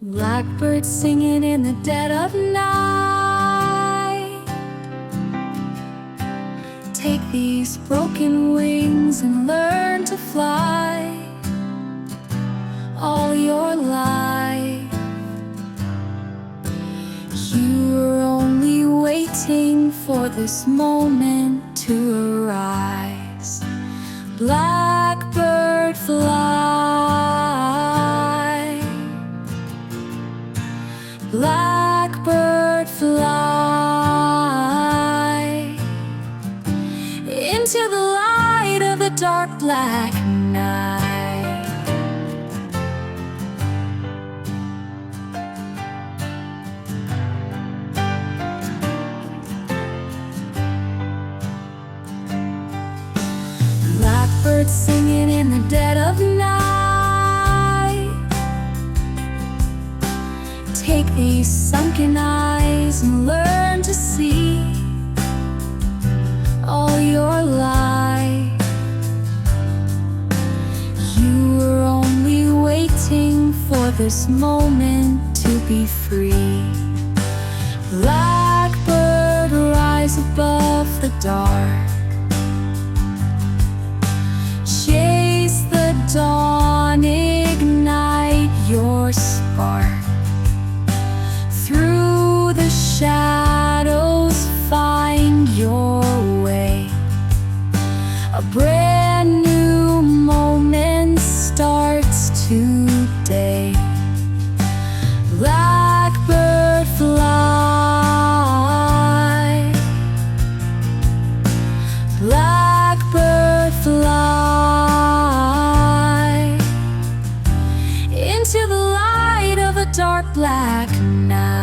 Blackbird singing in the dead of night. Take these broken wings and learn to fly all your life. You were only waiting for this moment to arise. Blackbird fly, blackbird fly into the light of the dark black night. Blackbird singing in the dead of night. Take these sunken eyes and learn to see all your life. You were only waiting for this moment to be free. Blackbird, rise above the dark. Chase the dawn, ignite your spark. Through the shadows, find your way. A brand new moment starts today. Blackbird fly, blackbird fly into the light of a dark black night.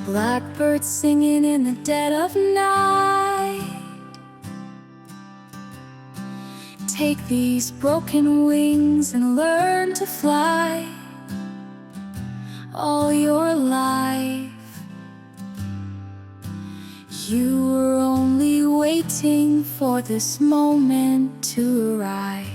Blackbird singing in the dead of night. Take these broken wings and learn to fly all your life. You were only waiting for this moment to arrive.